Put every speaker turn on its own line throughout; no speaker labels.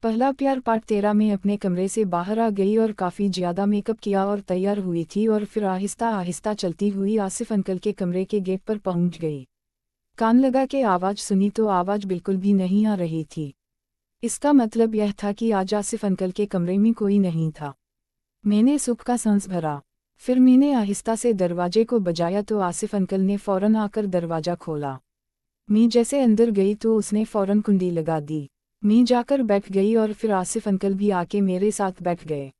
पहला प्यार पार्ट 13 में अपने कमरे से बाहर आ गई और काफ़ी ज़्यादा मेकअप किया और तैयार हुई थी और फिर आहिस्ता आहिस्ता चलती हुई आसिफ अंकल के कमरे के गेट पर पहुंच गई। कान लगा के आवाज़ सुनी तो आवाज़ बिल्कुल भी नहीं आ रही थी। इसका मतलब यह था कि आज आसिफ अंकल के कमरे में कोई नहीं था। मैंने सुख का सांस भरा। फिर मैंने आहिस्ता से दरवाजे को बजाया तो आसिफ अंकल ने फ़ौरन आकर दरवाज़ा खोला। मैं जैसे अंदर गई तो उसने फ़ौरन कुंडी लगा दी। मैं जाकर बैठ गई और फिर आसिफ अंकल भी आके मेरे साथ बैठ गए।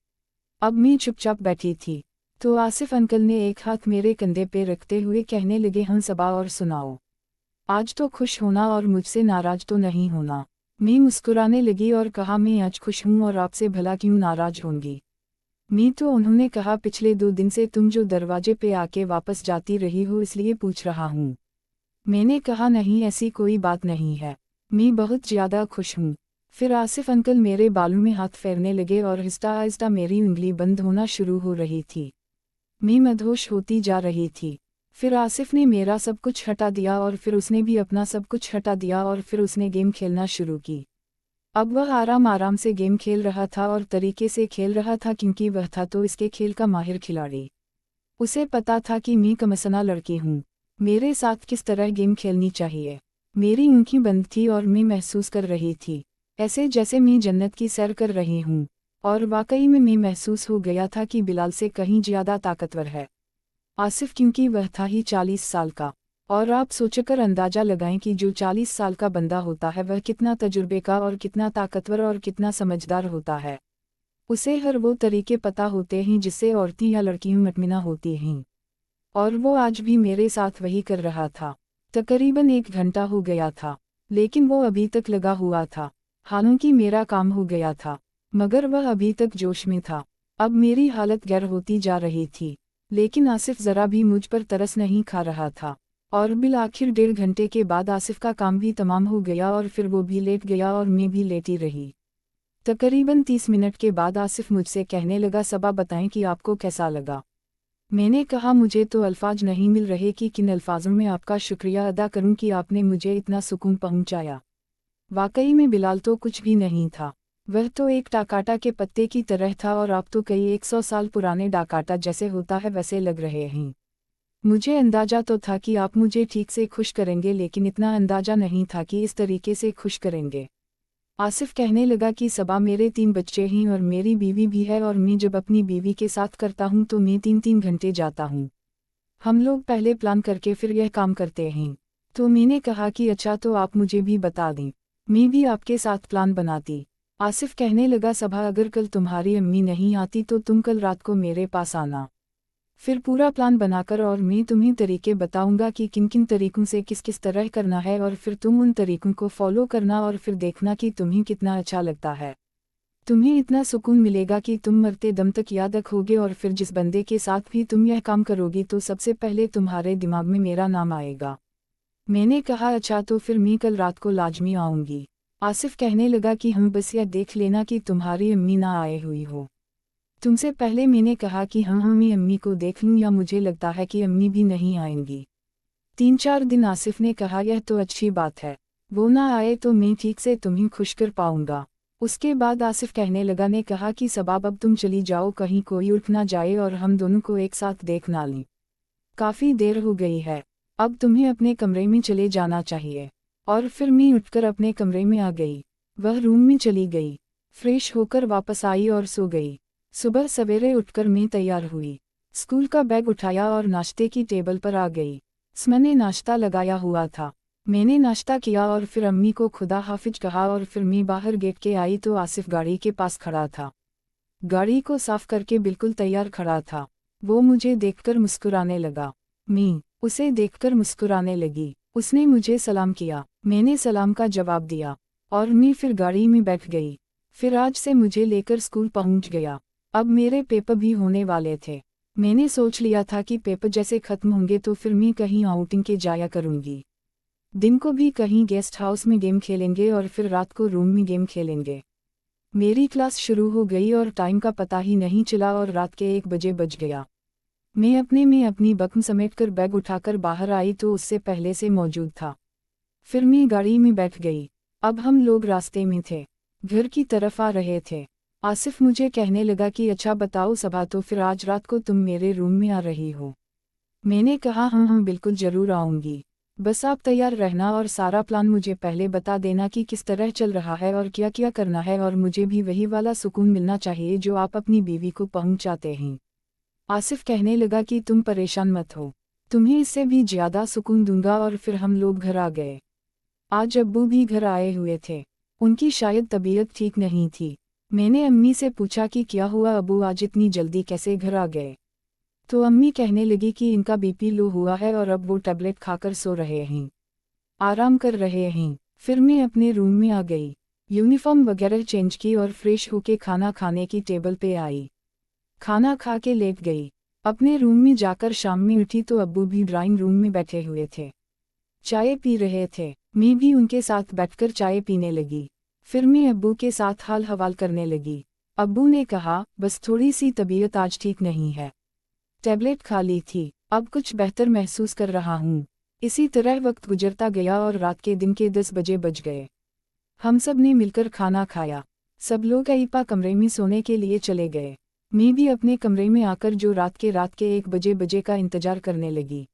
अब मैं चुपचाप बैठी थी तो आसिफ अंकल ने एक हाथ मेरे कंधे पे रखते हुए कहने लगे, हाँ सबा और सुनाओ। आज तो खुश होना और मुझसे नाराज तो नहीं होना। मैं मुस्कुराने लगी और कहा, मैं आज खुश हूँ और आपसे भला क्यों नाराज होंगी। मैं तो उन्होंने कहा, पिछले 2 दिन से तुम जो दरवाजे पे आके वापस जाती रही हो इसलिए पूछ रहा हूँ। मैंने कहा, नहीं ऐसी कोई बात नहीं है, मैं बहुत ज़्यादा खुश हूँ। फिर आसिफ अंकल मेरे बालों में हाथ फेरने लगे और आहिस्ता आहिस्ता मेरी उंगली बंद होना शुरू हो रही थी। मैं मदहोश होती जा रही थी। फिर आसिफ ने मेरा सब कुछ हटा दिया और फिर उसने भी अपना सब कुछ हटा दिया और फिर उसने गेम खेलना शुरू की। अब वह आराम आराम से गेम खेल रहा था और तरीके से खेल रहा था क्योंकि वह था तो इसके खेल का माहिर खिलाड़ी। उसे पता था कि मैं कमसना लड़की हूँ, मेरे साथ किस तरह गेम खेलनी चाहिए। मेरी आंखें बंद थी और मैं महसूस कर रही थी ऐसे जैसे मैं जन्नत की सैर कर रही हूँ। और वाकई में मैं महसूस हो गया था कि बिलाल से कहीं ज़्यादा ताकतवर है आसिफ, क्योंकि वह था ही 40 साल का। और आप सोचकर अंदाज़ा लगाएं कि जो 40 साल का बंदा होता है वह कितना तजुर्बे का और कितना ताकतवर और कितना समझदार होता है। उसे हर वो तरीके पता होते हैं जिससे औरतें या लड़कियां मटमिना होती हैं। और वो आज भी मेरे साथ वही कर रहा था। तकरीबन 1 घंटा हो गया था लेकिन वो अभी तक लगा हुआ था। हालांकि मेरा काम हो गया था मगर वह अभी तक जोश में था। अब मेरी हालत गैर होती जा रही थी लेकिन आसिफ ज़रा भी मुझ पर तरस नहीं खा रहा था। और बिल आखिर 1.5 घंटे के बाद आसिफ का काम भी तमाम हो गया और फिर वो भी लेट गया और मैं भी लेटी रही। तकरीबन 30 मिनट के बाद आसिफ मुझसे कहने लगा, सबा बताएं कि आपको कैसा लगा। मैंने कहा, मुझे तो अल्फाज नहीं मिल रहे कि किन अल्फाजों में आपका शुक्रिया अदा करूं कि आपने मुझे इतना सुकून पहुंचाया। वाकई में बिलाल तो कुछ भी नहीं था, वह तो एक डाकाटा के पत्ते की तरह था और आप तो कई 100 साल पुराने डाकाटा जैसे होता है वैसे लग रहे हैं। मुझे अंदाजा तो था कि आप मुझे ठीक से खुश करेंगे लेकिन इतना अंदाजा नहीं था कि इस तरीके से खुश करेंगे। आसिफ कहने लगा कि सबा मेरे 3 बच्चे हैं और मेरी बीवी भी है और मैं जब अपनी बीवी के साथ करता हूँ तो मैं 3-3 घंटे जाता हूँ। हम लोग पहले प्लान करके फिर यह काम करते हैं। तो मैंने कहा कि अच्छा तो आप मुझे भी बता दें, मैं भी आपके साथ प्लान बनाती। आसिफ कहने लगा, सबा अगर कल तुम्हारी अम्मी नहीं आती तो तुम कल रात को मेरे पास आना, फिर पूरा प्लान बनाकर और मैं तुम्हें तरीके बताऊंगा कि किन किन तरीकों से किस किस तरह करना है और फिर तुम उन तरीकों को फॉलो करना और फिर देखना कि तुम्हें कितना अच्छा लगता है। तुम्हें इतना सुकून मिलेगा कि तुम मरते दम तक याद रखोगे और फिर जिस बंदे के साथ भी तुम यह काम करोगी तो सबसे पहले तुम्हारे दिमाग में मेरा नाम आएगा। मैंने कहा, अच्छा तो फिर मैं कल रात को लाजमी आऊँगी। आसिफ कहने लगा कि हम बस यह देख लेना कि तुम्हारी अम्मी ना आए हुई हो। तुमसे पहले मैंने कहा कि हाँ मैं अम्मी को देख लूँ या मुझे लगता है कि अम्मी भी नहीं आएंगी। 3-4 दिन आसिफ ने कहा, यह तो अच्छी बात है, वो ना आए तो मैं ठीक से तुम्हें खुश कर पाऊंगा। उसके बाद आसिफ कहने लगा, ने कहा कि सबाब अब तुम चली जाओ, कहीं कोई उठ ना जाए और हम दोनों को एक साथ देख ना लें। काफ़ी देर हो गई है, अब तुम्हें अपने कमरे में चले जाना चाहिए। और फिर मैं उठकर अपने कमरे में आ गई। वह रूम में चली गई, फ्रेश होकर वापस आई और सो गई। सुबह सवेरे उठकर मैं तैयार हुई, स्कूल का बैग उठाया और नाश्ते की टेबल पर आ गई। मैंने नाश्ता लगाया हुआ था, मैंने नाश्ता किया और फिर अम्मी को खुदा हाफिज कहा और फिर मैं बाहर गेट के आई तो आसिफ गाड़ी के पास खड़ा था। गाड़ी को साफ करके बिल्कुल तैयार खड़ा था। वो मुझे देखकर मुस्कुराने लगा, मैं उसे देखकर मुस्कुराने लगी। उसने मुझे सलाम किया, मैंने सलाम का जवाब दिया और मैं फिर गाड़ी में बैठ गई। फिर आज से मुझे लेकर स्कूल पहुंच गया। अब मेरे पेपर भी होने वाले थे। मैंने सोच लिया था कि पेपर जैसे ख़त्म होंगे तो फिर मैं कहीं आउटिंग के जाया करूंगी। दिन को भी कहीं गेस्ट हाउस में गेम खेलेंगे और फिर रात को रूम में गेम खेलेंगे। मेरी क्लास शुरू हो गई और टाइम का पता ही नहीं चला और रात के 1 बजे बज गया। मैं अपने में अपनी बकम समेटकर बैग उठाकर बाहर आई तो उससे पहले से मौजूद था। फिर मैं गाड़ी में बैठ गई। अब हम लोग रास्ते में थे। घर की तरफ आ रहे थे। आसिफ मुझे कहने लगा कि अच्छा बताओ सबा, तो फिर आज रात को तुम मेरे रूम में आ रही हो? मैंने कहा हाँ बिल्कुल ज़रूर आऊँगी, बस आप तैयार रहना और सारा प्लान मुझे पहले बता देना कि किस तरह चल रहा है और क्या क्या करना है, और मुझे भी वही वाला सुकून मिलना चाहिए जो आप अपनी बीवी को पहुंचाते हैं। आसिफ कहने लगा कि तुम परेशान मत हो, तुम्हें इससे भी ज़्यादा सुकून दूंगा। और फिर हम लोग घर आ गए। आज अब्बू भी घर आए हुए थे। उनकी शायद तबीयत ठीक नहीं थी। मैंने अम्मी से पूछा कि क्या हुआ अब्बू, आज इतनी जल्दी कैसे घर आ गए? तो अम्मी कहने लगी कि इनका बीपी लो हुआ है और अब वो टैबलेट खाकर सो रहे हैं, आराम कर रहे हैं। फिर मैं अपने रूम में आ गई, यूनिफॉर्म वगैरह चेंज की और फ्रेश होके खाना खाने की टेबल पे आई। खाना खा के लेट गई। अपने रूम में जाकर शाम में उठी तो अब्बू भी ड्राइंग रूम में बैठे हुए थे, चाय पी रहे थे। मैं भी उनके साथ बैठकर चाय पीने लगी। फिर मैं अब्बू के साथ हाल हवाल करने लगी। अब्बू ने कहा बस थोड़ी सी तबीयत आज ठीक नहीं है, टैबलेट खा ली थी, अब कुछ बेहतर महसूस कर रहा हूँ। इसी तरह वक्त गुजरता गया और रात के दिन के 10 बजे बज गए। हम सब ने मिलकर खाना खाया। सब लोग अईपा कमरे में सोने के लिए चले गए। मैं भी अपने कमरे में आकर जो रात के 1 बजे का इंतजार करने लगी।